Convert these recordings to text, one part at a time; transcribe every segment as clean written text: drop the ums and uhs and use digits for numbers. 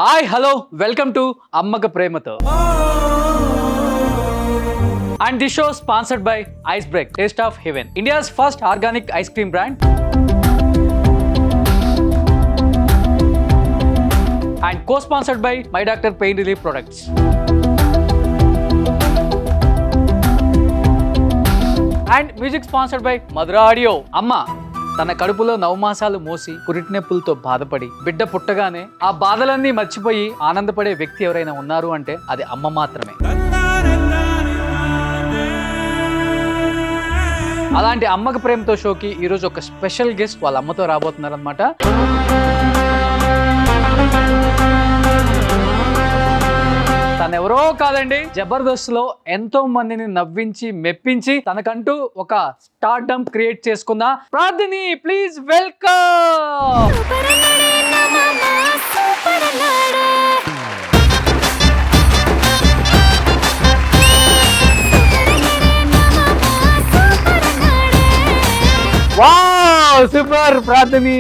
Hi hello welcome to అమ్మక ప్రేమతో and this show sponsored by ice break taste of heaven, India's first organic ice cream brand and co-sponsored by My Doctor Pain Relief Products. And music sponsored by Madhura audio. అమ్మ తన కడుపులో 9 మాసాలు మోసి పురిటి నొప్పులతో బాధపడి బిడ్డ పుట్టగానే ఆ బాధలన్నీ మర్చిపోయి ఆనందపడే వ్యక్తి ఎవరైనా ఉన్నారు అంటే అది అమ్మ మాత్రమే. అలాంటి అమ్మక ప్రేమతో షోకి ఈరోజు ఒక స్పెషల్ గెస్ట్ వాళ్ళ అమ్మతో రాబోతున్నారు అనమాట. తనెవరో కాదండి, జబర్దస్త్ లో ఎంతో మందిని నవ్వించి మెప్పించి తనకంటూ ఒక స్టార్డమ్ క్రియేట్ చేసుకున్న Prarthini. Please welcome. Wow, super Prarthini.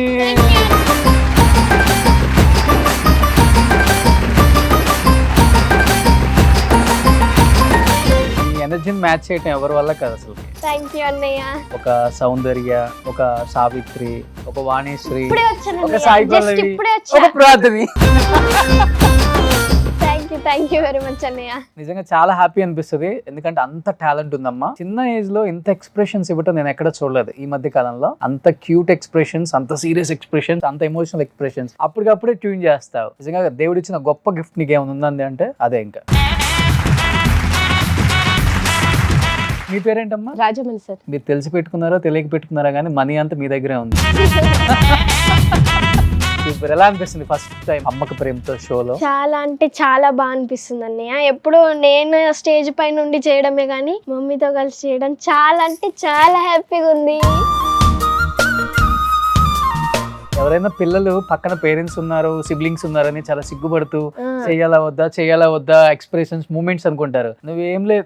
ఎనర్జీని మ్యాచ్ చేయటం ఎవరి వల్ల కాదు అసలు. థాంక్యూ అన్నయ్య. ఒక సౌందర్య, ఒక సావిత్రి, ఒక వాణిశ్రీ, ఒక సాయి పల్లవి, ఒక ప్రార్థని. థాంక్యూ వెరీ మచ్ అన్నయ్య. నిజంగా చాలా హ్యాపీ అనిపిస్తుంది, ఎందుకంటే అంత టాలెంట్ ఉందమ్మా. చిన్న ఏజ్ లో ఇంత ఎక్స్ప్రెషన్స్ ఇవ్వటం నేను ఎక్కడ చూడలేదు ఈ మధ్య కాలంలో. అంత క్యూట్ ఎక్స్ప్రెషన్స్, అంత సీరియస్ ఎక్స్ప్రెషన్స్, అంత ఎమోషనల్ ఎక్స్ప్రెషన్స్ అప్పటికప్పుడే ట్యూన్ చేస్తావు. నిజంగా దేవుడు ఇచ్చిన గొప్ప గిఫ్ట్ నీకు ఏమైనా ఉందండి అంటే అదే. ఇంకా మీ పేరేంటమ్మా? రాజమణి సార్. మీరు తెలిసి పెట్టుకున్నారో తెలియక పెట్టుకున్నారా కానీ మనీ అంతా మీ దగ్గరే ఉంది. ఇప్పుడు ఎలా అనిపిస్తుంది ఫస్ట్ టైం అమ్మక ప్రేమతో షోలో? చాలా అంటే చాలా బాగా అనిపిస్తుంది అన్నయ్య. ఎప్పుడు నేను స్టేజ్ పై నుండి చేయడమే కానీ మమ్మీతో కలిసి చేయడం చాలా అంటే చాలా హ్యాపీగా ఉంది. ఎవరైనా పిల్లలు పక్కన పేరెంట్స్ ఉన్నారు, సిబ్లింగ్స్ ఉన్నారని చాలా సిగ్గుపడుతూ చేయాలా వద్దా ఎక్స్ప్రెషన్స్, మూమెంట్స్ అనుకుంటారు. నువ్వేం లేదు,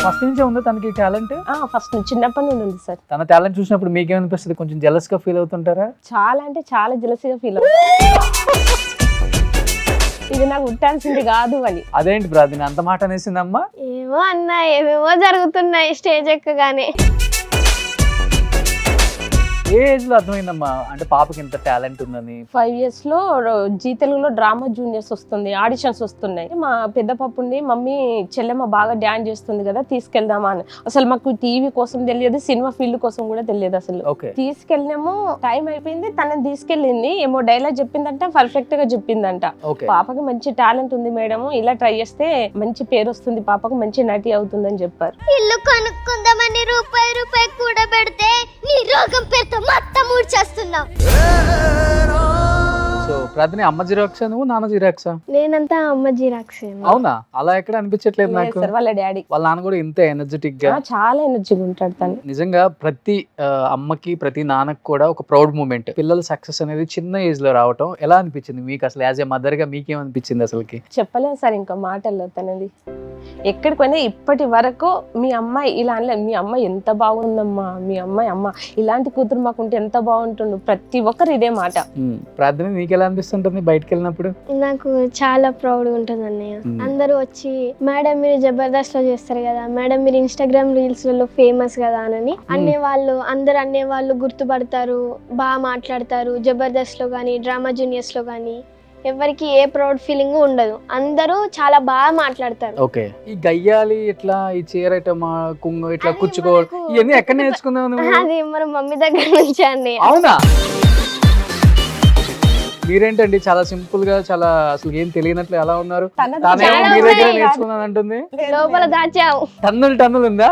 ఫస్ట్ నుంచే ఉందా తనకి టాలెంట్? ఫస్ట్ చిన్నప్పటి నుండి ఉంది సార్. తన టాలెంట్ చూసినప్పుడు మీకేమనిపిస్తుంది? కొంచెం జెలస్ గా ఫీల్ అవుతుంటారా? చాలా అంటే చాలా జెలసీగా ఫీల్ అవుతుంది. ఇది నాకు ఉట్టాల్సింది కాదు అని. అదేంటి ప్రార్థన అంత మాట అనేసిందమ్మా? ఏమో అన్న, ఏమేమో జరుగుతున్నాయి స్టేజ్ ఎక్కగానే. ఏ ఏజ్ లో అర్థమైందమ్మా అంటే పాపకి ఇంత టాలెంట్ ఉందని? 5 years లో జీ తెలుగులో డ్రామా జూనియర్స్ వస్తుంది, ఆడిషన్స్ వస్తున్నాయి. మా పెద్ద పాపుండి మమ్మీ చెల్లెమ్మ బాగా డాన్స్ చేస్తుంది కదా తీసుకెళ్దామా అని. అసలు మాకు టీవీ కోసం తెలియదు, సినిమా ఫీల్డ్ కోసం కూడా తెలియదు అసలు. తీసుకెళ్ళినాము, టైం అయిపోయింది, తనని తీసుకెళ్ళింది. ఏమో డైలాగ్ చెప్పిందంట, పర్ఫెక్ట్ గా చెప్పిందంట. పాపకి మంచి టాలెంట్ ఉంది మేడం, ఇలా ట్రై చేస్తే మంచి పేరు వస్తుంది, పాపకు మంచి నటి అవుతుందని చెప్పారు. ఇల్లు కొనుక్కుందామని రూపాయి కూడా పెడితే నీ రోగం పేరుతో మొత్తం ఊడ్చేస్తున్నావు. సో ప్రార్థన అమ్మ జిరాక్సా నువ్వు నాన్న జిరాక్సా? నేనంతా అమ్మ జిరాక్స్. అవునా? అలా ఎక్కడ అనిపించట్లేదు నాకు. వాళ్ళ డాడీ, వాళ్ళ నాన్న కూడా ఇంత ఎనర్జెటిక్ గా, చాలా ఎనర్జీగా ఉంటాడు తను. నిజంగా ప్రతి అమ్మకి ప్రతి నాన్నకి కూడా ఒక ప్రౌడ్ మూమెంట్. పిల్లల సక్సెస్ అనేది చిన్న ఏజ్ లో రావటం ఎలా అనిపించింది మీకు అసలు? యాజ్ ఏ మదర్ గా మీకేమనిపించింది అసలుకి? చెప్పలేదు సార్ ఇంకా మాటల్లో. తనది ఎక్కడికి పోయినా ఇప్పటి వరకు మీ అమ్మాయి ఇలా అనలే, మీ అమ్మాయి ఎంత బాగుందమ్మా, మీ అమ్మాయి అమ్మ ఇలాంటి కూతురు మాకుంటే ఎంత బాగుంటుండు, ప్రతి ఒక్కరు ఇదే మాట. ప్రార్థన నీకు ఎలా అనిపిస్తుంటుంది బయటకు వెళ్ళినప్పుడు? నాకు చాలా ప్రౌడ్ గా ఉంటుంది అన్నయ్య. అందరూ వచ్చి మేడం మీరు జబర్దస్త్ లో చేస్తారు కదా మేడం, మీరు ఇన్స్టాగ్రామ్ రీల్స్ లలో ఫేమస్ కదా అని అనేవాళ్ళు. అందరు అనేవాళ్ళు గుర్తుపడతారు, బాగా మాట్లాడతారు. జబర్దస్త్ లో కానీ డ్రామా జూనియర్స్ లో కానీ ఎవరికి ఏ ప్రౌడ్ ఫీలింగ్ ఉండదు, అందరూ చాలా బాగా మాట్లాడతారు. ఓకే, ఈ గయ్యాలి ఇట్లా ఈ చీరటమా కుంగు ఇట్లా కుచ్చుకోవడం ఇవన్నీ ఎక్కడ నేర్చుకున్నావు నువ్వు? అది మన మమ్మీ దగ్గర నుంచి అండి. అవునా? మీరేంటండి చాలా సింపుల్ గా, చాలా అసలు ఏం తెలియనట్లు ఎలా ఉన్నారు? తానేమో మీ దగ్గర నేర్చుకున్నాను అంటుంది. లోపల దాచావు. టన్నులు ఉందా?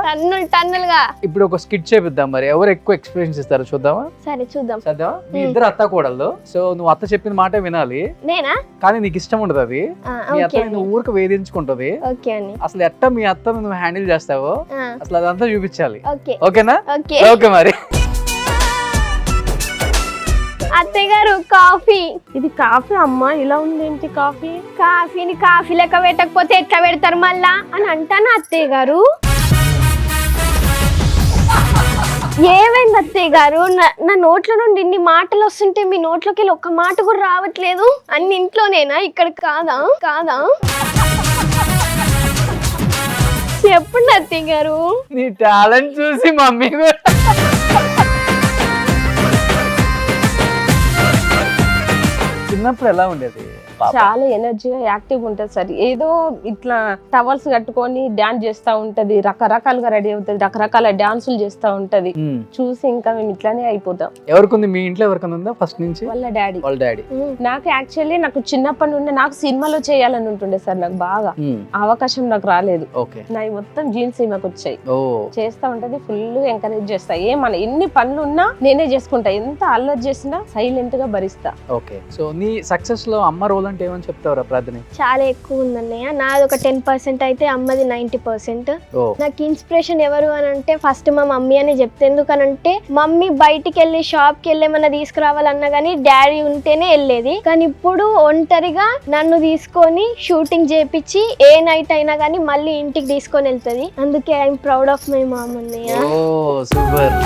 టన్నులుగా. ఇప్పుడు ఒక స్కిట్ చేపిద్దాం, మరి ఎవరు ఎక్కువ ఎక్స్పీరియన్స్ ఇస్తారో చూద్దామా? సరే చూద్దాం. చదివా? మీ ఇద్దరు అత్త కూడళ్ళు, సో నువ్వు అత్త చెప్పిన మాట వినాలి. నేనా? కానీ నీకు ఇష్టం ఉండదు అది. మీ అత్త నువ్వు ఊరికి వేధించుకుంటది. అసలు ఎట్టా మీ అత్తను నువ్వు హ్యాండిల్ చేస్తావో అసలు అదంతా చూపించాలి. ఓకేనా? ఓకే మరి. అత్తయ్య గారు కాఫీ. ఇది కాఫీ అమ్మా, ఇలా ఉంది ఏంటి కాఫీ? కాఫీని కాఫీ లెక్క పెట్టకపోతే ఎట్లా పెడతారు మళ్ళా అని అంటాను అత్తయ్య గారు. ఏమైంది అత్తయ్య గారు? నా నోట్ల నుండి ఇన్ని మాటలు వస్తుంటే మీ నోట్లోకి వెళ్ళి ఒక్క మాట కూడా రావట్లేదు. అన్ని ఇంట్లోనేనా, ఇక్కడ కాదా? చెప్పండి అత్తయ్య గారు. నీ టాలెంట్ చూసి మమ్మీ కూడా చిన్నప్పుడు ఎలా ఉండేది పాప? చాలా ఎనర్జీగా యాక్టివ్ ఉంటది సార్. ఏదో ఇట్లా టవల్స్ కట్టుకొని డాన్స్ చేస్తా ఉంటది, రకరకాలుగా రెడీ అవుతుంది, రకరకాల డాన్సులు చేస్తా ఉంటది. చూసి ఇంకా మేము ఇట్లానే అయిపోతాం. ఎవరికి మీ ఇంట్లో ఎవరికైనా ఉందా ఫస్ట్ నుంచి? వాళ్ళ డాడీ. వాళ్ళ డాడీ. నాకు యాక్చువల్లీ నాకు చిన్నప్పటి నుండి నాకు సినిమాలో చేయాలని ఉంటుండే సార్. నాకు బాగా అవకాశం నాకు రాలేదు. ఓకే. నా మొత్తం జీన్స్ ఈమెకు వచ్చాయి. ఓ, చేస్తా ఉంటది, ఫుల్ ఎంకరేజ్ చేస్తా. ఏమన్నా ఎన్ని పనులు ఉన్నా నేనే చేసుకుంటా, ఎంత అల్లరి చేసినా సైలెంట్ గా భరిస్తా. ఓకే. సో నీ సక్సెస్ లో అమ్మ రోల్ అంటే ఏమని చెప్తావురా ప్రార్థన? చాలా ఎక్కువ ఉందన్నయ్య. నాది ఒక 10% అయితే అమ్మది 90%. ఓ, నాకు ఇన్స్పిరేషన్ ఎవరు అని అంటే ఫస్ట్ మా మమ్మీ అని చెప్తే. ఎందుకనంటే మమ్మీ బయటికి వెళ్ళి షాప్ కి వెళ్ళి ఏమన్నా తీసుకురావాలన్నా గానీ డాడీ ఉంటేనే వెళ్ళేది. కానీ ఇప్పుడు ఒంటరిగా నన్ను తీసుకొని షూటింగ్ చేపించి ఏ నైట్ అయినా గానీ మళ్ళీ ఇంటికి తీసుకొని వెళ్తుంది. అందుకే I'm proud of my mom అన్నయ్య. ఓ సూపర్.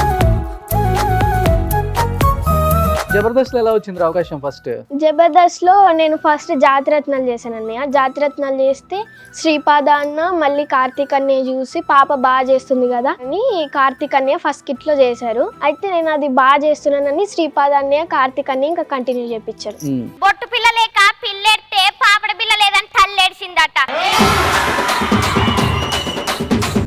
జబర్దస్త్ లో ఎలా వచ్చింది అవకాశం ఫస్ట్? జబర్దస్త్ లో నేను ఫస్ట్ జాతిరత్నాలు చేశాను అన్నయ్య. జాతిరత్నాలు చేస్తే శ్రీపాద అన్న మళ్ళీ కార్తీక్ అన్నయ్య చూసి పాప బాగా చేస్తుంది కదా అని కార్తీక్ అన్నయ్య ఫస్ట్ కిట్ లో చేశారు. అయితే నేను అది బాగా చేస్తున్నానని శ్రీపాద అన్నయ్య కార్తీక్ అన్నయ్య ఇంకా కంటిన్యూ చేపించారు. బొట్టు పిల్ల లేక పిల్లెడితే పాపడ పిల్ల లేదని తల్లేడిసిందట.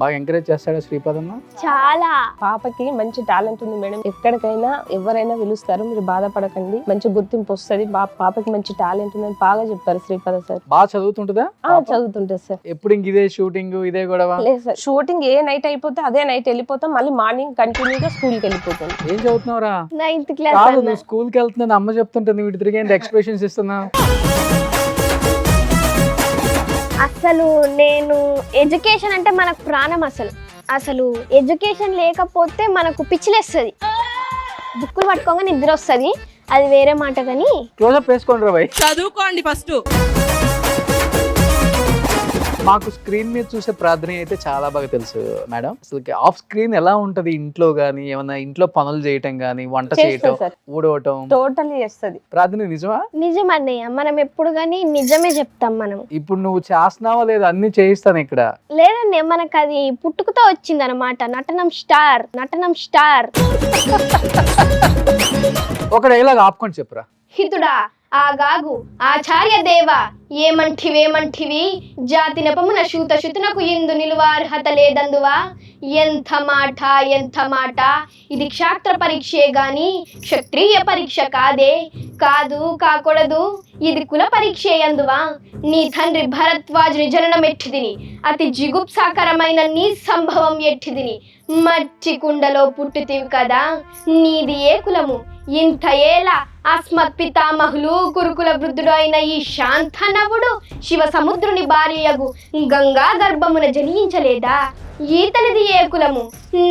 బాగా ఎంకరేజ్ చేస్తాడా శ్రీపాదన్న? చాలా. పాపకి మంచి టాలెంట్ ఉంది మేడం. ఎక్కడికైనా ఎవరైనా పిలుస్తారు, మీరు బాధపడకండి, మంచి గుర్తింపు వస్తుంది. పాపకి మంచి టాలెంట్ ఉందని బాగా చెప్పారు శ్రీపాద సార్. బాగా చదువుతుంటుందా? చదువుతుంటది సార్. ఎప్పుడు ఇంక ఇదే షూటింగ్ ఇదే గొడవ? లేదు సార్, షూటింగ్ ఏ నైట్ అయిపోతే అదే నైట్ వెళ్ళిపోతాం, మళ్ళీ మార్నింగ్ కంటిన్యూగా స్కూల్ కి వెళ్ళిపోతాం. ఏం చదువుతున్నావురా? 9th class. కాదు, నువ్వు స్కూల్ కి వెళ్తున్నాను అమ్మ చెప్తుంటుంది, వీటి తిరిగి ఎక్స్ప్రెషన్స్ ఇస్తున్నా. అసలు నేను ఎడ్యుకేషన్ అంటే మనకు ప్రాణం. అసలు ఎడ్యుకేషన్ లేకపోతే మనకు పిచ్చిలేస్తుంది, బుక్కులు పట్టుకోగా నిద్ర వస్తుంది, అది వేరే మాట. కానీ క్లోజప్ వేసుకోండి రా భయ్. చదువుకోండి ఫస్ట్. మాకు స్క్రీన్ మీద చూసే ప్రార్థన అయితే చాలా బాగా తెలుసు మేడం. అసలు ఆఫ్ స్క్రీన్ ఎలా ఉంటది? ఇంట్లో గానీ ఏమన్నా ఇంట్లో పనులు చేయటం గానీ, వంట చేయటం, ఊడవటం, టోటల్లీ చేస్తుంది ప్రార్థన. నిజమా? నిజం అన్నయ్య, మనం ఎప్పుడు కానీ నిజమే చెప్తాం. మనం ఇప్పుడు నువ్వు చేస్తున్నావా లేదా? అన్ని చేయిస్తాను ఇక్కడ. లేదన్నయ్య, మనకు అది పుట్టుకతో వచ్చింది అనమాట. నటనం స్టార్. ఒక డైలాగ్ ఆపుకొని చెప్పురా. హితుడా ఆగాగు ఆచార్య దేవ ఏమంటివి జాతి నెపమున శూతశుతునకు ఇందు నిలువ అర్హత లేదందువా. ఎంత మాట ఇది క్షాత్ర పరీక్షే గాని క్షత్రియ పరీక్ష కాకూడదు ఇది కుల పరీక్షే అందువా. నీ తండ్రి భరద్వాజుని జననం ఎట్టిదిని, అతి జిగుప్సాకరమైన నీ సంభవం ఎట్టిదిని. మట్టి కుండలో పుట్టితివి కదా, నీది ఏ కులము? ఇంత ఏళ అస్మత్ పితామహులు గురుకుల వృద్ధుడు అయిన ఈ శాంతనవుడు శివ సముద్రుని భార్యయగు గంగా గర్భమున జనించలేదా? ఈతనిది ఏ కులము?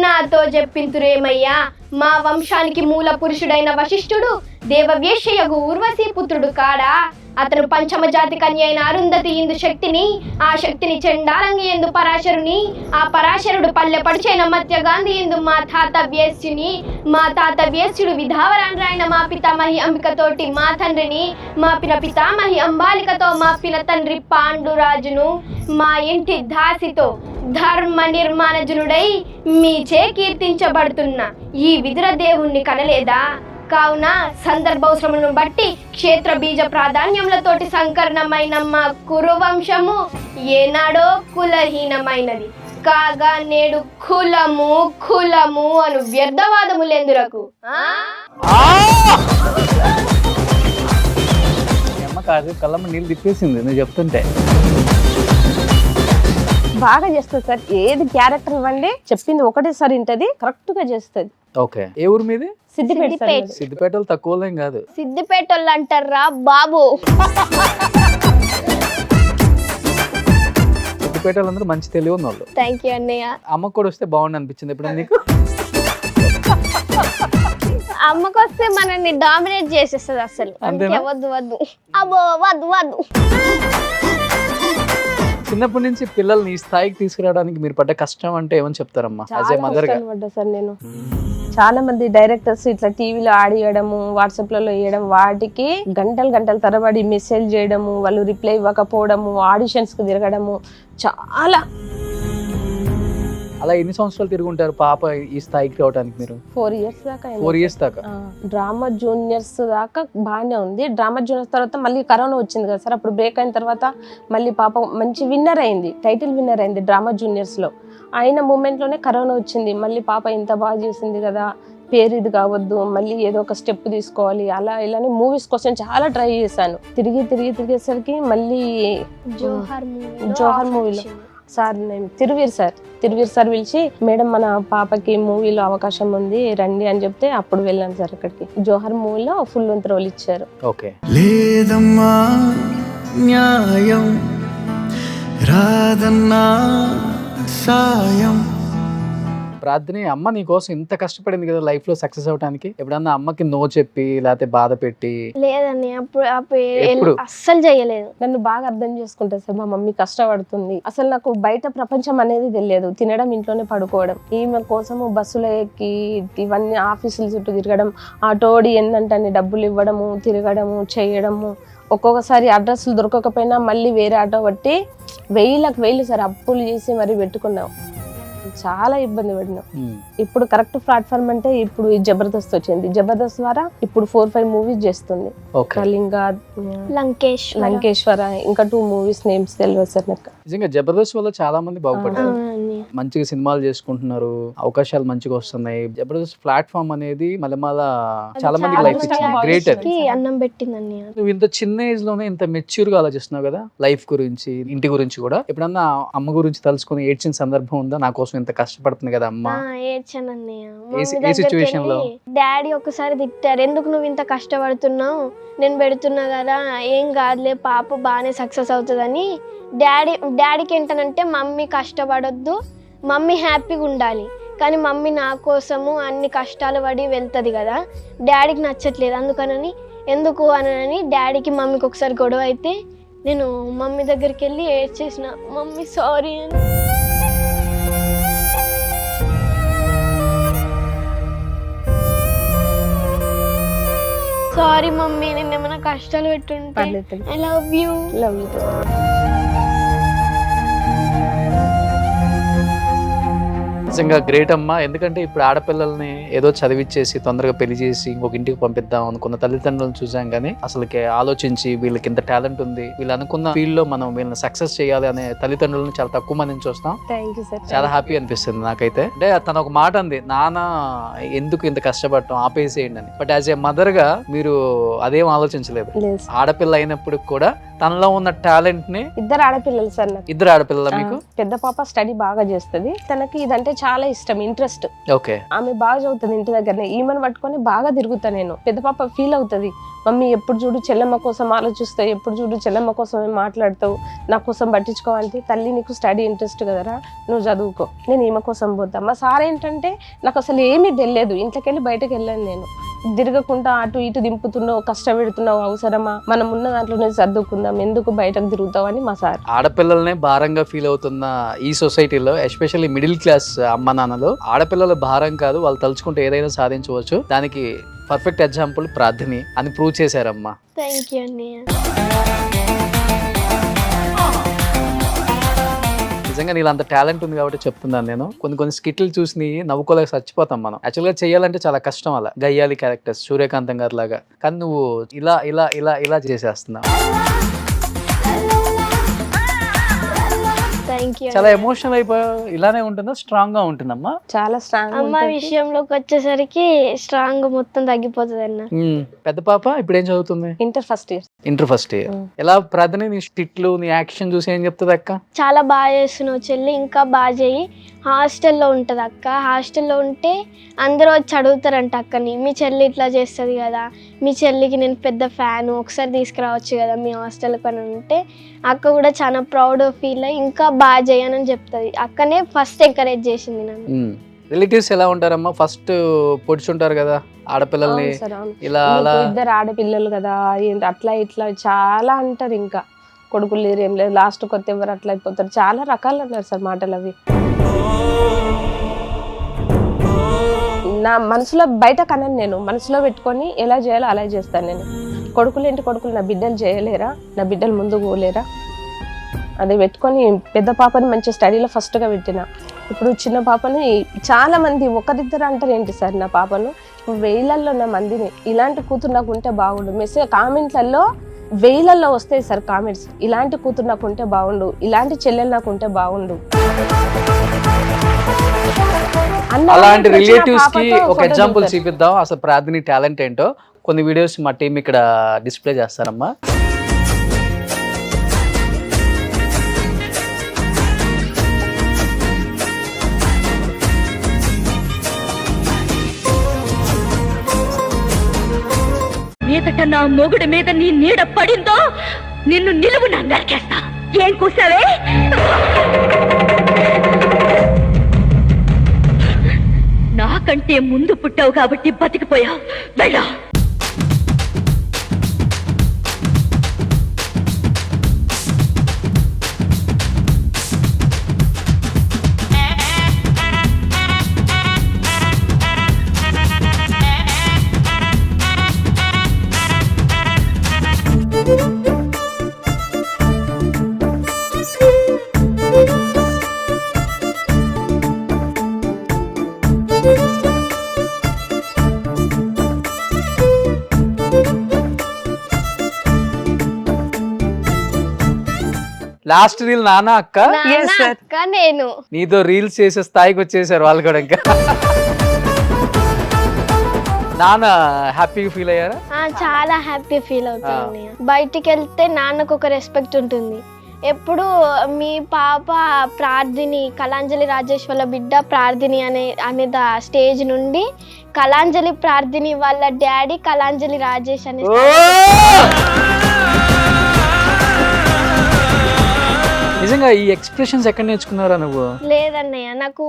నాతో చెప్పింతురేమయ్యా. మా వంశానికి మూల పురుషుడైన వశిష్ఠుడు దేవవేశ్యయగు ఊర్వశీ పుత్రుడు కాడా? అతను పంచమ జాతి కన్య అయిన అరుంధతి ఇందు శక్తిని, ఆ శక్తిని చండాలంగి ఎందు పరాశరుని, ఆ పరాశరుడు పల్లె పడిచైన మత్య గాంధీ ఎందు మా తాత వ్యేస్యుడు విధావరాండ్రాయన మా పితామహి అంబికతోటి మా తండ్రిని, మా పితామహి అంబాలికతో మా తండ్రి పాండురాజును, మా ఇంటి దాసితో ధర్మ నిర్మాణజనుడై మీచే కీర్తించబడుతున్న ఈ విదుర దేవుణ్ణి కనలేదా? కావున సందర్భావసరములను బట్టి క్షేత్ర బీజ ప్రాధాన్యములతోటి సంకరణమైన మా కురువంశము ఏనాడో కులహీనమైనది కాగా నేడు కులము అను వ్యర్థవాదములెందురకు. అమ్మ కాదు, కళ్ళమ్మ నీళ్ళు తిప్పేసింది నువ్వు చెప్తుంటే. బాగా చేస్తుంది సార్. ఏది క్యారెక్టర్ ఇవ్వండి, చెప్పింది ఒకటేసారి ఇంటది, కరెక్ట్ గా చేస్తుంది. ఓకే. ఏ ఊరు మీది? సిద్దిపేట. సిద్దిపేటలో తక్కువలేం కాదు. సిద్దిపేట వాళ్ళు అంటారా బాబు? సిద్దిపేట వాళ్ళందరూ మంచి తెలివి ఉన్న వాళ్ళు. థ్యాంక్ యూ అన్నయ్య. అమ్మకు కూడా వస్తే బాగుండు అనిపించింది ఇప్పుడు నీకు? అమ్మకు వస్తే మనల్ని డామినేట్ చేసేస్తుంది అసలు. అంతేనా? వద్దు అబ్బో వద్దు. చిన్నప్పటి నుంచి పిల్లల్ని ఈ స్థాయికి తీసుకురావడానికి మీరు పడ్డ కష్టం అంటే ఏమని చెప్తారమ్మా? యాజ్ ఏ మదర్ గా. సార్ నేను చాలా మంది డైరెక్టర్స్ ఇట్లా టీవీలో ఆడియడము, వాట్సాప్లలో వేయడం, వాటికి గంటల తరబడి మెసేజ్ చేయడము, వాళ్ళు రిప్లై ఇవ్వకపోవడము, ఆడిషన్స్ కి తిరగడము, చాలా. అలా ఎన్ని సంవత్సరాలు తిరుగుంటారు పాప ఈ స్థాయికి రావడానికి మీరు? 4 years దాకా 4 years దాకా. డ్రామా జూనియర్స్ దాకా బాగానే ఉంది. డ్రామా జూనియర్స్ తర్వాత మళ్ళీ కరోనా వచ్చింది కదా సార్, అప్పుడు బ్రేక్ అయిన తర్వాత మళ్ళీ పాప మంచి విన్నర్ అయింది, టైటిల్ విన్నర్ అయింది డ్రామా జూనియర్స్ లో. అయిన మూమెంట్ లోనే కరోనా వచ్చింది. మళ్ళీ పాప ఇంత బాగా చేసింది కదా, పేరు ఇది కావద్దు, మళ్ళీ ఏదో ఒక స్టెప్ తీసుకోవాలి, అలా ఇలానే మూవీస్ కోసం చాలా ట్రై చేశాను. తిరిగేసరికి మళ్ళీ జోహర్ మూవీలో సార్, నేను తిరువీర్ సార్ పిలిచి, మేడం మన పాపకి మూవీలో అవకాశం ఉంది రండి అని చెప్తే అప్పుడు వెళ్ళాను సార్ అక్కడికి. జోహర్ మూవీలో ఫుల్ లెంత్ రోల్ ఇచ్చారు. ఓకే. లేదమ్మా న్యాయం రాదన్నా సాయం. ప్రార్థన, అమ్మ నీ కోసం ఇంత కష్టపడింది కదా లైఫ్ లో సక్సెస్ అవడానికి, ఎప్పుడన్నా అమ్మకి నో చెప్పి లేకపోతే బాధ పెట్టి? లేదండి, ఎప్పుడు? అప్పుడు అస్సలు చేయలేదు. నన్ను బాగా అర్థం చేసుకుంటా సార్, మా మమ్మీ కష్టపడుతుంది. అసలు నాకు బయట ప్రపంచం అనేది తెలియదు. తినడం, ఇంట్లోనే పడుకోవడం. ఈమె కోసము బస్సులో ఎక్కి ఇవన్నీ ఆఫీసుల చుట్టూ తిరగడం, ఆటోడి ఏంటంటే అన్ని డబ్బులు ఇవ్వడము, తిరగడము, చేయడము. ఒక్కొక్కసారి అడ్రస్లు దొరకకపోయినా మళ్ళీ వేరే ఆటో పట్టి వేలు సార్ అప్పులు చేసి మరీ పెట్టుకున్నాం. చాలా ఇబ్బంది పడినాం. ఇప్పుడు కరెక్ట్ ప్లాట్ఫామ్ అంటే ఇప్పుడు ఈ జబర్దస్త్ వచ్చింది. జబర్దస్త్ ద్వారా ఇప్పుడు 4-5 మూవీస్ చేస్తుంది. కళింగ, లంకేశ్వర, ఇంకా 2 మూవీస్ నేమ్స్ తెలియదు సార్ నాకు. నిజంగా జబర్దస్త్ వల్ల చాలా మంది బాగుపడ్డారు, మంచిగా సినిమాలు చేసుకుంటున్నారు, అవకాశాలు మంచిగా వస్తున్నాయి. జబర్దస్త్ ప్లాట్ఫామ్ అనేది మళ్ళీ చాలా మంది లైఫ్ ఇచ్చింది. గ్రేట్. అన్నం పెట్టిందండి. నువ్వు ఇంత చిన్న ఏజ్ లోనే ఇంత మెచ్యూర్ గా ఆలోచిస్తున్నావు కదా లైఫ్ గురించి, ఇంటి గురించి కూడా. ఎప్పుడన్నా అమ్మ గురించి తలుచుకుని ఏడ్చిన సందర్భం ఉందా? నా కోసం ఇంత కష్టపడుతుంది కదా అమ్మ? ఏడ్చానన్నయ్య. ఏ సిచ్యువేషన్ లో? డాడీ ఒకసారి తిట్టారు, ఎందుకు నువ్వు ఇంత కష్టపడుతున్నావు, నేను పెడుతున్నా కదా, ఏం కాదులే పాప బాగానే సక్సెస్ అవుతుందని. డాడీకి ఏంటనంటే మమ్మీ కష్టపడొద్దు, మమ్మీ హ్యాపీగా ఉండాలి, కానీ మమ్మీ నా కోసము అన్ని కష్టాలు పడి వెళ్తుంది కదా, డాడీకి నచ్చట్లేదు, అందుకనని ఎందుకు అని డాడీకి మమ్మీకి ఒకసారి గొడవ అయితే నేను మమ్మీ దగ్గరికి వెళ్ళి ఏడ్చేసిన, మమ్మీ సారీ అని. సారీ మమ్మీ, నేను ఏమైనా కష్టాలు పెట్టుంటే. I love you. నిజంగా గ్రేట్ అమ్మా. ఎందుకంటే ఇప్పుడు ఆడపిల్లల్ని ఏదో చదివిచ్చేసి తొందరగా పెళ్లి చేసి ఇంకొక ఇంటికి పంపిద్దాం అనుకున్న తల్లిదండ్రులను చూసాం, కానీ అసలుకి ఆలోచించి వీళ్ళకి ఇంత టాలెంట్ ఉంది, వీళ్ళు అనుకున్న ఫీల్డ్ లో మనం వీళ్ళని సక్సెస్ చేయాలి అనే తల్లిదండ్రులను చాలా తక్కువ మందిని చూస్తాం. చాలా హ్యాపీ అనిపిస్తుంది నాకైతే. అంటే తన ఒక మాట అంది, నాన్న ఎందుకు ఇంత కష్టపడటం ఆపేసేయండి అని. బట్ యాజ్ ఏ మదర్ గా మీరు అదేం ఆలోచించలేదు. ఆడపిల్ల అయినప్పుడు కూడా తనలో ఉన్న టాలెంట్ ని. ఇద్దరు ఆడపిల్లలు సార్ నాకు. ఇద్దరు ఆడపిల్లల మీకు? పెద్ద పాప స్టడీ బాగా చేస్తుంది, తనకి ఇదంటే చాలా ఇష్టం, ఇంట్రెస్ట్. ఓకే. ఆమె బాగా చదువుతుంది ఇంటి దగ్గరనే. ఈమెను పట్టుకొని బాగా తిరుగుతా నేను. పెద్ద పాప ఫీల్ అవుతుంది, మమ్మీ ఎప్పుడు చూడు చెల్లెమ్మ కోసం ఆలోచిస్తావు, ఎప్పుడు చూడు చెల్లెమ్మ కోసమే మాట్లాడతావు, నా కోసం పట్టించుకోవాలంటే, తల్లి నీకు స్టడీ ఇంట్రెస్ట్ కదరా, నువ్వు చదువుకో, నేను ఈమె కోసం పోతా. మా సార్ ఏంటంటే నాకు అసలు ఏమీ తెలియదు, ఇంట్లోకి వెళ్ళి బయటకు వెళ్ళాను నేను. తిరగకుండా అటు ఇటు దింపుతున్నావు, కష్టపెడుతున్నావు, అవసరమా, మనం ఉన్న దాంట్లోనే సర్దుకుందాం, ఎందుకు బయటకు తిరుగుతావు అని మా సార్. ఆడపిల్లలనే భారంగా ఫీల్ అవుతున్న ఈ సొసైటీలో, ఎస్పెషల్లీ మిడిల్ క్లాస్ అమ్మ నాన్నలు, ఆడపిల్లల భారం కాదు, వాళ్ళు తలుచుకుంటే ఏదైనా సాధించవచ్చు. దానికి పర్ఫెక్ట్ ఎగ్జాంపుల్ ప్రార్థని అని ప్రూవ్ చేశారమ్మా. థ్యాంక్ యూ అన్నయ్య. నిజంగా నీళ్ళు అంత టాలెంట్ ఉంది కాబట్టి చెప్తున్నాను నేను. కొన్ని స్కిట్లు చూసి నవ్వుకోలేక చచ్చిపోతాం మనం. యాక్చువల్గా చేయాలంటే చాలా కష్టం, అలా గయ్యాలి క్యారెక్టర్స్ సూర్యకాంతం గారి లాగా, కానీ నువ్వు ఇలా ఇలా ఇలా ఇలా చేసేస్తున్నావు. చాలా ఎమోషనల్ అయిపోయావు. ఇలానే ఉంటుందా, స్ట్రాంగ్ గా ఉంటుందమ్మా? చాలా స్ట్రాంగ్. అమ్మ విషయంలోకి వచ్చేసరికి స్ట్రాంగ్ మొత్తం తగ్గిపోతుంది అన్న. పెద్ద పాప ఇప్పుడు ఏం చదువుతుంది? Inter first year. ఎలా ప్రార్థన, నీ స్టిట్లు, నీ యాక్షన్ చూసి ఏం చెప్తుంది అక్క? చాలా బాగా చేస్తున్నావు చెల్లి, ఇంకా బాగా చేయి. హాస్టల్లో ఉంటుంది అక్క, హాస్టల్లో ఉంటే అందరూ వచ్చి అడుగుతారంట అక్కని, మీ చెల్లి ఇట్లా చేస్తుంది కదా, మీ చెల్లికి నేను పెద్ద ఫ్యాను, ఒకసారి తీసుకురావచ్చు కదా మీ హాస్టల్కి అని అంటే అక్క కూడా చాలా ప్రౌడ్ ఫీల్ అయ్యి ఇంకా బాగా చేయనని చెప్తుంది. అక్కనే ఫస్ట్ ఎంకరేజ్ చేసింది నన్ను. రిలేటివ్స్ ఎలా ఉంటారమ్మా? ఫస్ట్ పొడుచుంటారు కదా ఆడపిల్లల్ని, ఇలా అలా. ఇద్దరు ఆడపిల్లలు కదా, అట్లా ఇట్లా చాలా అంటారు, ఇంకా కొడుకులు లేరు ఏం లేదు, లాస్ట్ కొత్త ఎవరు అట్లా అయిపోతారు, చాలా రకాలు అన్నారు సార్ మాటలు అవి. నా మనసులో బయట కనను, నేను మనసులో పెట్టుకొని ఎలా చేయాలో అలా చేస్తాను. నేను కొడుకులు నా బిడ్డలు చేయలేరా, నా బిడ్డలు ముందుకు పోలేరా, అది పెట్టుకొని పెద్ద పాపని మంచి స్టడీలో ఫస్ట్గా పెట్టిన. ఇప్పుడు చిన్న పాపని చాలా మంది ఒకరిద్దరు అంటారు ఏంటి సార్ నా పాపను, వేలల్లో నా మందిని ఇలాంటి కూతురు నాకు ఉంటే బాగుండు. మెసేజ్ కామెంట్లలో వేలల్లో వస్తాయి సార్ కామెంట్స్, ఇలాంటి కూతురు నాకు ఉంటే బాగుండు, ఇలాంటి చెల్లెలు నాకు ఉంటే బాగుండు. అలాంటి రిలేటివ్స్ కి ఒక ఎగ్జాంపుల్ చూపిద్దాం అసలు ప్రార్థని టాలెంట్ ఏంటో. కొన్ని వీడియోస్ మా టీం ఇక్కడ డిస్ప్లే చేస్తారమ్మా. మీదట నా మొగుడి మీద నీ నీడ పడిందో నిన్ను నిలువు నరికేస్తా. ఏం కూసావే? నాకంటే ముందు పుట్టావు కాబట్టి బతికిపోయావు. వెళ్ళా. లాస్ట్ రీల్ నాన్న అక్క అక్క నేను నీతో రీల్స్ చేసే స్థాయికి వచ్చేసారు వాళ్ళు కూడా. ఇంకా నాన్న హ్యాపీగా ఫీల్ అయ్యారా? చాలా హ్యాపీ ఫీల్ అవుతాను. బయటికి వెళ్తే నాన్నకు ఒక రెస్పెక్ట్ ఉంటుంది. ఎప్పుడు మీ పాప ప్రార్థిని, కళాంజలి రాజేష్ వాళ్ళ బిడ్డ ప్రార్థిని అనే స్టేజ్ నుండి కళాంజలి ప్రార్థిని వాళ్ళ డాడీ కళాంజలి రాజేష్ అనే నిజంగా ఈ ఎక్స్ప్రెషన్స్ ఎక్కడ నేర్చుకున్నారా నువ్వు? లేదన్నయ్య, నాకు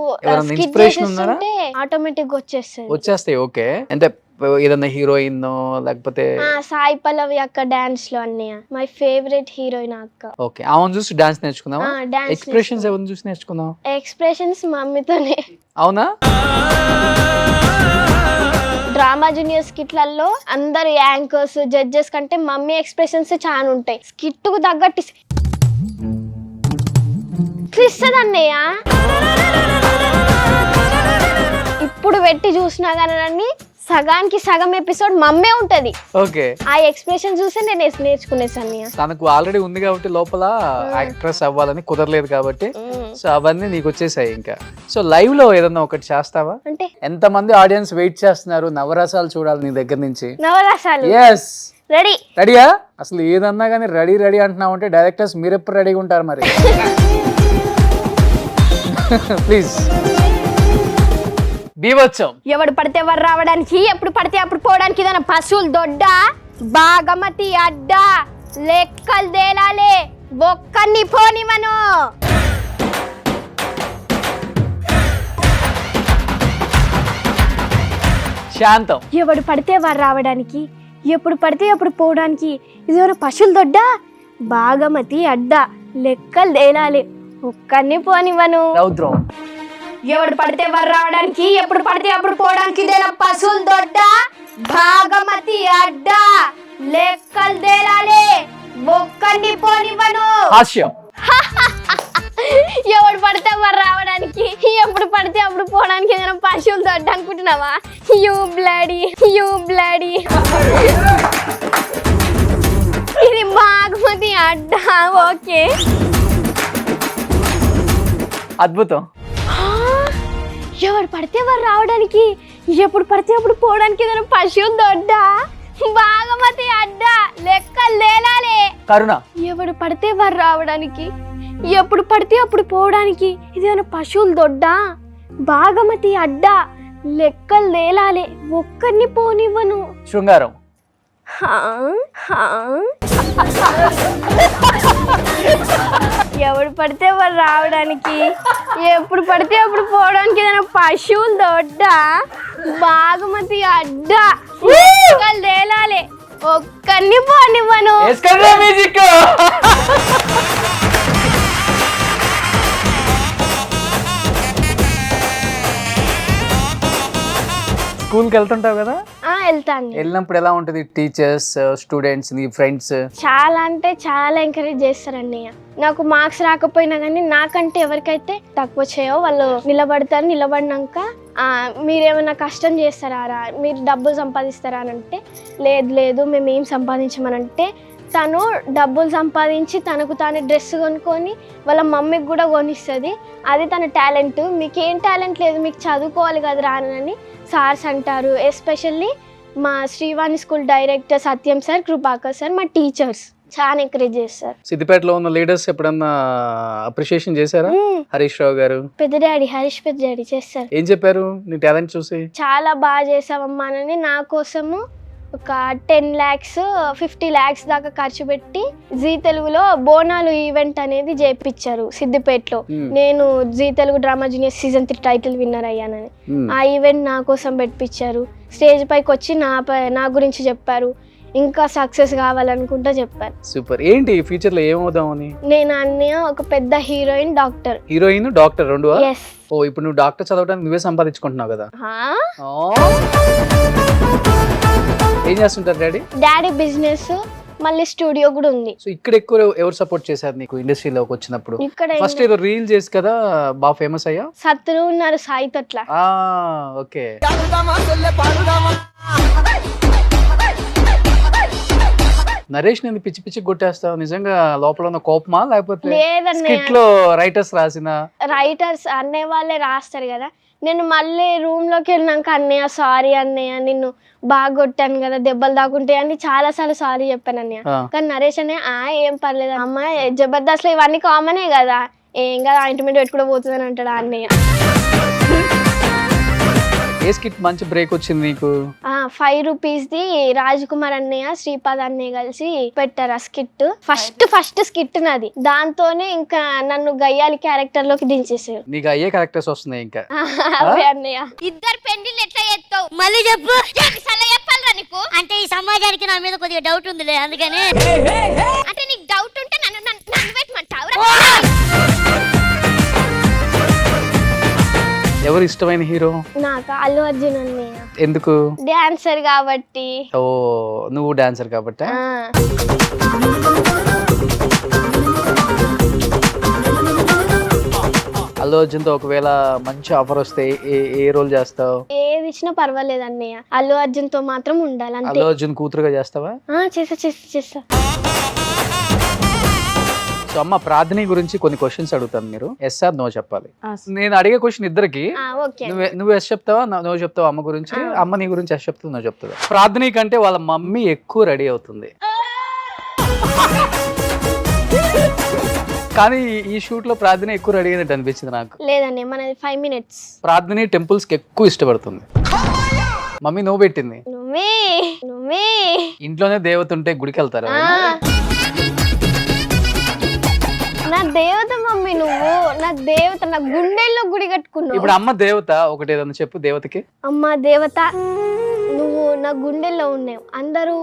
ఆటోమేటిక్ వచ్చేస్తాయి. ఓకే, అంటే ఏదన్నా హీరోయిన్ లేకపోతే సాయి పల్లవి అక్క డాన్స్ లో అన్నయ్య మై ఫేవరెట్ హీరోయిన్ అక్క. ఓకే, ఆమెను చూసి డాన్స్ నేర్చుకున్నావా? ఎక్స్ప్రెషన్స్ ఎవరిని చూసి నేర్చుకున్నావు? ఎక్స్ప్రెషన్స్ మమ్మీతోనే. అవునా? డ్రామా జూనియర్ స్కిట్లలో అందరు యాంకర్స్ జడ్జెస్ కంటే మమ్మీ ఎక్స్ప్రెషన్స్ చాలా ఉంటాయి. స్కిట్ కు తగ్గట్టు ఇస్తుంది అన్నయ్య. ఇప్పుడు పెట్టి చూసినా కానీ సగానికి సగం ఎపిసోడ్ మమ్మే ఉంటది. ఓకే, ఆ ఎక్స్ప్రెషన్ చూసి నేను నేర్చుకునేసి అన్నయ్య. తనకు ఆల్రెడీ ఉంది కాబట్టి లోపల యాక్ట్రెస్ అవ్వాలని కుదరలేదు కాబట్టి సో అవన్నీ నీకు వచ్చేసాయి. ఇంకా సో లైవ్ లో ఏదన్నా ఒకటి చేస్తావా? అంటే ఎంత మంది ఆడియన్స్ వెయిట్ చేస్తున్నారు నవరసాలు చూడాలి నీ దగ్గర నుంచి. నవరసాలు ఎస్, రెడీ. రెడీయా? అసలు ఏదన్నా కానీ రెడీ అంటున్నావు అంటే డైరెక్టర్స్ మీరు ఎప్పుడు రెడీగా ఉంటారు మరి? ప్లీజ్. బీభత్సం. ఎవడు పడితే ఎవరు రావడానికి, ఎప్పుడు పడితే అప్పుడు పోవడానికి ఏదైనా పశువులు దొడ్డ, బాగమతి అడ్డ, లెక్కలు తేలాలే, ఒక్కన్ని పోనివను. శాంతం. ఎవడు పడితే వారు రావడానికి, ఎప్పుడు పడితే అప్పుడు పోవడానికి ఇదేమైనా పశువులు దొడ్డ, బాగమతి అడ్డ, లెక్కలు తేలాలి, ఒక్కన్ని పోనివను. రౌద్రం. ఎవడు పడితే వారు రావడానికి, ఎప్పుడు పడితే అప్పుడు పోవడానికి ఇదేనా పశువులు దొడ్డ, భాగమతి అడ్డ, లెక్కలు తేలాలి, ఒక్కన్ని పోనివను. హాస్యం. ఎవడు పడితే వారు రావడానికి, ఎప్పుడు పడితే అప్పుడు పోవడానికి ఏదైనా పశువులు దొడ్డ అనుకుంటున్నావా? You bloody. ఇది బాగమతి అడ్డ. ఓకే, అద్భుతం. ఎవడు పడితే వారు రావడానికి, ఎప్పుడు పడితే అప్పుడు పోవడానికి ఏదైనా పశువులు దొడ్డ, బాగమతి అడ్డ, లెక్కలు తేలాలి. కరుణ. ఎవడు పడితే వారు రావడానికి, ఎప్పుడు పడితే అప్పుడు పోవడానికి ఇదేమైనా పశువులు దొడ్డ, బాగమతి అడ్డ, లెక్కలు తేలాలి, ఒక్కరిని పోనివ్వను. శృంగారం. ఎవడు పడితే వారు రావడానికి, ఎప్పుడు పడితే అప్పుడు పోవడానికి ఏదైనా పశువులు దొడ్డ, బాగమతి అడ్డ, లెక్కలు తేలాలి, ఒక్కరిని పోనివ్వను. స్కూల్కి వెళ్తుంటావు కదా, వెళ్తాను. వెళ్ళినప్పుడు ఎలా ఉంటుంది? టీచర్స్, స్టూడెంట్స్, నీ ఫ్రెండ్స్ చాలా అంటే చాలా ఎంకరేజ్ చేస్తారు అన్నయ్య. నాకు మార్క్స్ రాకపోయినా కానీ నాకంటే ఎవరికైతే తక్కువ చేయో వాళ్ళు నిలబడతారు. నిలబడినాక మీరేమైనా కష్టం చేస్తారా, మీరు డబ్బులు సంపాదిస్తారా అని అంటే లేదు లేదు మేము ఏం సంపాదించమనంటే తను డబ్బులు సంపాదించి తనకు తాను డ్రెస్ కొనుక్కొని వాళ్ళ మమ్మీకి కూడా కొనిస్తుంది. అది తన టాలెంట్. మీకేం టాలెంట్ లేదు, మీకు చదువుకోవాలి కదా రానని సార్స్ అంటారు. ఎస్పెషల్లీ మా శ్రీవాణి స్కూల్ డైరెక్టర్ సత్యం సార్, కృపాకర్ సార్, మా టీచర్స్ చాలా ఎంకరేజ్ చేస్తారు. సిద్దిపేటలో ఉన్న లీడర్స్ ఎప్పుడన్నా అప్రిషియేషన్ చేశారా? హరీష్ రావు గారు, పెద్ద డాడీ, హరీష్ పెద్ద డాడీ చేస్తారు. ఏం చెప్పారు నీ టాలెంట్ చూసి? చాలా బాగా చేసావమ్మా అని నా కోసము ఒక 10 lakhs 50 lakhs దాకా ఖర్చు పెట్టి జీ తెలుగులో బోనాలు ఈవెంట్ అనేది చేయించారు సిద్దిపేటలో. నేను Zee Telugu drama junior season 3 title winner అయ్యానని. ఆ ఈవెంట్ నా కోసం పెట్టించారు. స్టేజ్ పైకి వచ్చి నా గురించి చెప్పారు. ఇంకా సక్సెస్ కావాలనుకుంటా చెప్పారు. సూపర్. ఏంటి ఫ్యూచర్ లో ఏమవుదామని? నేను అన్నయ్య ఒక పెద్ద హీరోయిన్, డాక్టర్. హీరోయిన్, డాక్టర్ రెండు? ఎస్. ఓ, ఇప్పుడు నువ్వు డాక్టర్ చదవడానికి నువ్వే సంపాదించుకుంటున్నావు కదా. ఏం చేస్తుంటారు డాడీ? డాడీ బిజినెస్, మళ్ళీ స్టూడియో కూడా ఉంది. సో ఇక్కడ ఎక్కువ ఎవరు సపోర్ట్ చేశారు నీకు ఇండస్ట్రీలోకి వచ్చినప్పుడు? ఇక్కడ ఫస్ట్ ఏదో రీల్ చేసి కదా బాగా ఫేమస్ అయ్యా. సత్తులు ఉన్నారు, సాయి తొట్ల. ఓకే. నరేష్ నేను పిచ్చి పిచ్చి కొట్టేస్తావు, నిజంగా లోపల ఉన్న కోపమా లేకపోతే స్కిట్ లో రైటర్స్ రాసిన? రైటర్స్ అనే వాళ్ళే రాస్తారు కదా. నేను మళ్ళీ రూమ్ లోకి వెళ్ళినాక అన్నయ్య సారీ అన్నయ్య, నిన్ను బాగా కొట్టాను కదా, దెబ్బలు దాకుంటాయి అని చాలా సార్లు సారీ చెప్పాను అన్నయ్య. కానీ నరేష్ అనే ఏం పర్లేదు అమ్మ, జబర్దస్త్ లో ఇవన్నీ కామనే కదా, ఏం కదా ఆయింట్మెంట్ పెట్టుకుంటూ పోతుందని అంటాడు అన్నయ్య. ఏ స్కిట్ మంచి బ్రేక్ వచ్చింది నీకు? 5 రూపీస్ది రాజ్ కుమార్ అన్నయ్య, శ్రీపాద్ అన్నయ్య కలిసి పెట్టారు ఆ స్కిట్. ఫస్ట్ స్కిట్ నాది. దాంతోనే ఇంకా నన్ను గయ్యాలి క్యారెక్టర్ లోకి దించేసారు. నీకు అయ్యే క్యారెక్టర్స్ వస్తున్నాయి ఇంకా? అవే అన్నయ్య. ఇద్దరు పెండిలు ఎట్లా చేస్తావు? మళ్ళీ చెప్పు. చెప్పాలరా నీకు? అంటే ఈ సమాజానికి నా మీద కొద్దిగా డౌట్ ఉందిలే, అందుకని. అంటే నీకు డౌట్ ఉంటే నన్ను పెట్టమంటావు? ఎవరు ఇష్టమైన హీరో? నాకు అల్లు అర్జున్ అన్నయ్య. ఎందుకు? డాన్సర్ కాబట్టి. ఓ, నువ్వు డాన్సర్ కాబట్టి. అల్లు అర్జున్ తో ఒకవేళ మంచి ఆఫర్ వస్తే ఏ రోల్ చేస్తావు? ఏది ఇచ్చినా పర్వాలేదు అన్నయ్య, అల్లు అర్జున్ తో మాత్రం ఉండాలి. అల్లు అర్జున్ కూతురుగా చేస్తావా? చేస్తా. సో అమ్మ, ప్రార్థన గురించి కొన్ని క్వశ్చన్స్ అడుగుతాను, మీరు ఎస్ ఆర్ నో చెప్పాలి. నేను అడిగే క్వశ్చన్ ఇద్దరికి, నువ్వు ఎస్ చెప్తావా, నో చెప్తావా? అమ్మ గురించి, అమ్మ నీ గురించి ఎస్ చెప్తావు, నో చెప్తావా? ప్రార్థన కంటే వాళ్ళ మమ్మీ ఎక్కువ రెడీ అవుతుంది, కానీ ఈ షూట్ లో ప్రార్థన ఎక్కువ రెడీ అయినట్టు అనిపించింది నాకు. లేదండి, మనది 5 minutes. ప్రార్థన టెంపుల్స్ కి ఎక్కువ ఇష్టపడుతుంది, మమ్మీ నువ్వు పెట్టింది. నువ్వే ఇంట్లోనే దేవత ఉంటే గుడికి వెళ్తారా? నా దేవత మమ్మీ, నువ్వు నా దేవత, నా గుండెల్లో గుడి కట్టుకున్నావు. ఇప్పుడు అమ్మ దేవత, ఒకటి ఏదన్నా చెప్పు దేవతకి. అమ్మ దేవత, నువ్వు నా గుండెల్లో ఉన్నావు. అందరూ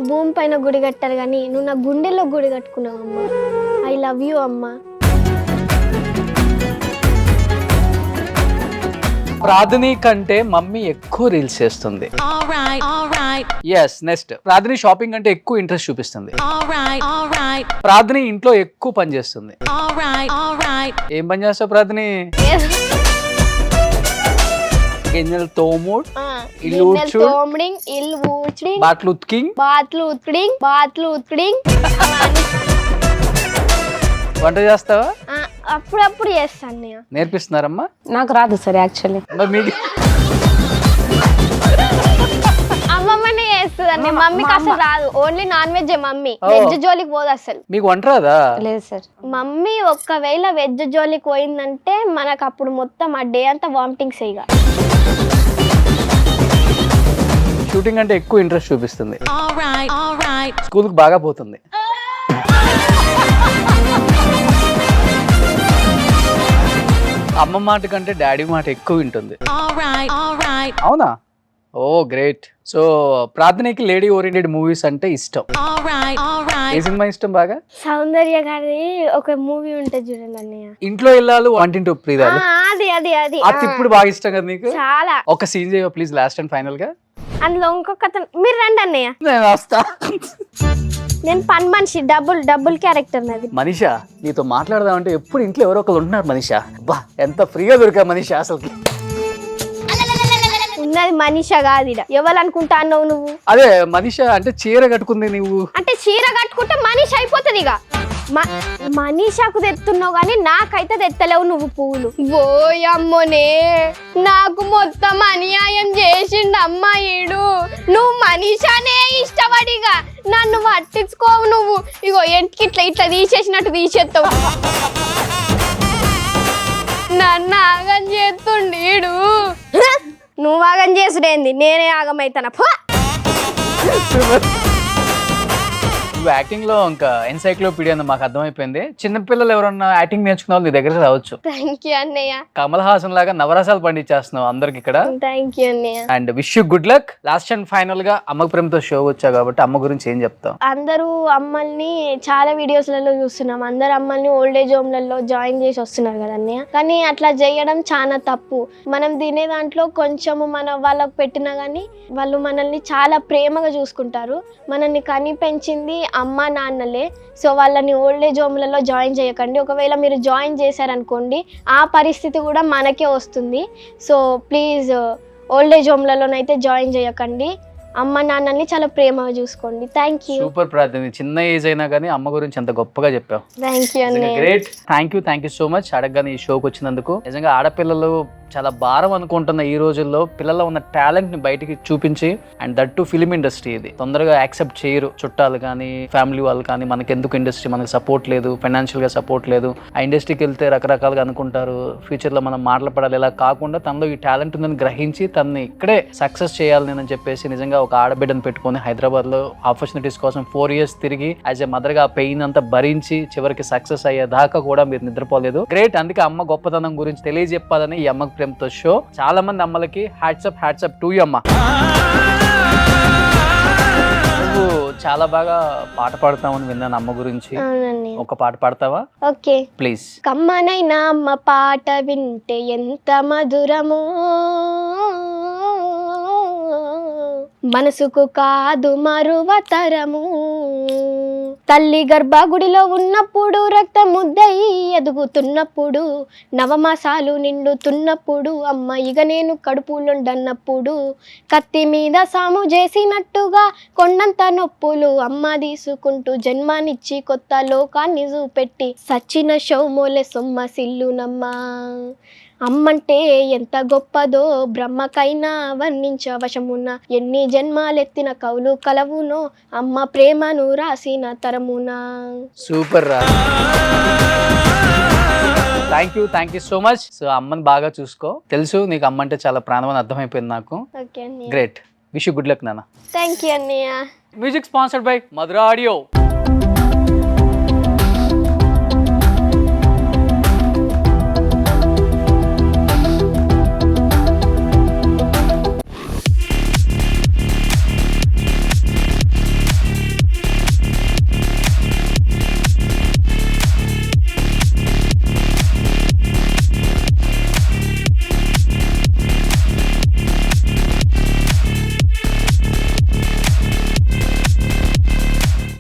భూమి పైన గుడి కట్టారు కానీ నువ్వు నా గుండెల్లో గుడి కట్టుకున్నావు అమ్మ. ఐ లవ్ యూ అమ్మ. ప్రార్థని కంటే మమ్మీ ఎక్కువ రీల్స్ చేస్తుంది. ఎస్. నెక్స్ట్, ప్రార్థని షాపింగ్ అంటే ఎక్కువ ఇంట్రెస్ట్ చూపిస్తుంది. ప్రార్థని ఇంట్లో ఎక్కువ పని చేస్తుంది. ఏం పని చేస్తావు ప్రార్థని? గిన్నెలు తోముడు, ఇల్లు ఊడ్చడం, బాట్లు ఉతికింగ్, వంట చేస్తావా? అప్పుడప్పుడు చేస్తాను. నేర్పిస్తున్నారమ్మా? నాకు రాదు సార్ యాక్చువల్లీ. మరి మీకు అమ్మమ్మనే చేస్తుంది, మమ్మీకి అసలు రాదు. Only non veg mummy, veg జోలికి పోదు అసలు. మీకు వంట రాదా? లేదు సార్. మమ్మీ ఒకవేళ వెజ్ జోలికి పోయిందంటే మనకు అప్పుడు మొత్తం ఆ డే అంతా వామిటింగ్స్ ఇక. షూటింగ్ అంటే ఎక్కువ ఇంట్రెస్ట్ చూపిస్తుంది. స్కూల్ కి బాగా పోతుంది. అమ్మ మాట కంటే డాడీ మాట ఎక్కువ వింటుంది. అవునా? ఓ గ్రేట్. సో ప్రార్థనకి లేడీ ఓరియంటెడ్ మూవీస్ అంటే ఇష్టం. ఏ సినిమా ఇష్టం బాగా? సౌందర్య గారి ఒక మూవీ ఉంటుంది చూడండి అన్నయ్య, ఇంట్లో ఇల్లాలు వంటింటి ప్రియురాలు. అది అది అది అది ఇప్పుడు బాగా ఇష్టం కదా నీకు? చాలా. ఒక సీన్ చేయవా ప్లీజ్, లాస్ట్ అండ్ ఫైనల్ గా? అందులో ఇంకొక మీరు రండి అన్నయ్య, నేను వస్తా. నేను పని మనిషి, డబుల్ క్యారెక్టర్ నాది. మనీషా నీతో మాట్లాడదామంటే ఎప్పుడు ఇంట్లో ఎవరో ఒకరు ఉంటున్నారు మనీషా. బా ఎంత ఫ్రీగా దొరికా మనీషా అసలు. ఉన్నది మనీషా కాదు, ఎవరు అనుకుంటా అన్నావు నువ్వు? అదే మనీషా అంటే చీర కట్టుకుంది నువ్వు. అంటే చీర కట్టుకుంటే మనీష్ అయిపోతుంది ఇక. మనీషాకు తెస్తున్నావు కానీ నాకైతే తెత్తలేవు నువ్వు పువ్వులు. ఓయమ్మోనే, నాకు మొత్తం అన్యాయం చేసిండు అమ్మాయిడు. నువ్వు మనీషానే ఇష్టపడిగా నన్ను పట్టించుకోవు నువ్వు. ఇగో ఎంటికి ఇట్లా ఇట్లా తీసేసినట్టు తీసేస్తావు. నన్ను ఆగం చేస్తుండీడు. నువ్వు ఆగం చేసుడేంది, నేనే ఆగమైతానా? నువ్వు యాక్టింగ్ లో ఇంకా ఎన్సైక్లోపీడియా అని మాకు అర్థమైపోయింది. చిన్నపిల్లలు ఎవరన్నా యాక్టింగ్ నేర్చుకున్న వాళ్ళు నీ దగ్గర రావచ్చు. థ్యాంక్ యూ అన్నయ్య. కమల్ హాసన్ లాగా నవరసాలు పండించేస్తున్నావు అందరికి ఇక్కడ. థ్యాంక్ యూ అన్నయ్య. And wish you good luck. Last and final గా అమ్మకు ప్రేమతో షో వచ్చావు కాబట్టి అమ్మ గురించి ఏం చెప్తావు? అందరూ అమ్మల్ని చాలా వీడియోస్లలో చూస్తున్నాం, అందరు అమ్మల్ని ఓల్డ్ ఏజ్ హోమ్లలో జాయిన్ చేసి వస్తున్నారు కదా అన్నయ్య. కానీ అట్లా చేయడం చాలా తప్పు. మనం తినే దాంట్లో కొంచెము మన వాళ్ళకు పెట్టినా కానీ వాళ్ళు మనల్ని చాలా ప్రేమగా చూసుకుంటారు. మనల్ని కని పెంచింది అమ్మ నాన్నలే. సో వాళ్ళని ఓల్డ్ ఏజ్ హోమ్లలో జాయిన్ చేయకండి. ఒకవేళ మీరు జాయిన్ చేశారనుకోండి ఆ పరిస్థితి కూడా మనకే వస్తుంది. సో ప్లీజ్ ఓల్డ్ ఏజ్ హోమ్లలోనైతే జాయిన్ చేయకండి. అమ్మ నాన్నల్ని చాలా ప్రేమగా చూసుకోండి. Thank you. సూపర్ ప్రార్థన. చిన్న ఏజ్ అయినా కానీ అమ్మ గురించి అంత గొప్పగా చెప్పావు. థ్యాంక్ యూ అన్నయ్య. Great. Thank you so much అడగగానే ఈ షోకి వచ్చినందుకు. నిజంగా ఆడపిల్లలు చాలా భారం అనుకుంటున్న ఈ రోజుల్లో పిల్లల్లో ఉన్న టాలెంట్ ని బయటికి చూపించి, and that to film industry ఇది తొందరగా యాక్సెప్ట్ చేయరు. చుట్టాలు కానీ ఫ్యామిలీ వాళ్ళు కానీ మనకెందుకు ఇండస్ట్రీ, మనకు సపోర్ట్ లేదు, ఫైనాన్షియల్ గా సపోర్ట్ లేదు, ఆ ఇండస్ట్రీకి వెళ్తే రకరకాలుగా అనుకుంటారు, ఫ్యూచర్ లో మనం మాట్లాడాలి. ఇలా కాకుండా తనలో ఈ టాలెంట్ ఉందని గ్రహించి తనని ఇక్కడే సక్సెస్ చేయాలి నేను చెప్పేసి నిజంగా ఒక ఆడబిడ్డను పెట్టుకొని హైదరాబాద్ లో ఆపర్చునిటీస్ కోసం 4 years తిరిగి యాజ్ ఎ మదర్ గా పెయిన్ అంతా భరించి చివరికి సక్సెస్ అయ్యే దాకా కూడా మీరు నిద్రపోలేదు. గ్రేట్. అందుకే అమ్మ గొప్పతనం గురించి తెలియజెప్పాలని ఈ అమ్మకు ప్రేమతో షో. చాలా మంది అమ్మలకి హ్యాట్సప్ టు యు అమ్మ. నువ్వు చాలా బాగా పాట పాడతావని విన్నాను అమ్మ గురించి. ఒక పాట పాడతావా? Okay please. కమ్మనైనా అమ్మ పాట వింటే ఎంత మధురమో, మనసుకు కాదు మరువతరము. తల్లి గర్భగుడిలో ఉన్నప్పుడు, రక్త ముద్దయి ఎదుగుతున్నప్పుడు, నవమాసాలు నిండుతున్నప్పుడు, అమ్మ ఇక నేను కడుపులుండన్నప్పుడు, కత్తి మీద సాము చేసినట్టుగా కొండంత నొప్పులు అమ్మ తీసుకుంటూ జన్మానిచ్చి కొత్త లోకాన్ని చూపెట్టి సచ్చిన షౌమోలే సొమ్మ సిల్లునమ్మా. అమ్మంటే ఎంత గొప్పదో బ్రహ్మకైనా వర్ణించవశమున, ఎన్ని జన్మాలెత్తిన కవులు కలవునో అమ్మ ప్రేమను రాసిన తరమునా. సూపర్ రా. Thank you so much. So అమ్మని బాగా చూసుకో. తెలుసు నీకు అమ్మ అంటే చాలా ప్రాణం అని అర్థమైపోయింది నాకు. ఓకే అన్నయ్య. Great. Wish you good luck నాన్న. థ్యాంక్ యూ అన్నయ్య. Music sponsored by Madhura audio.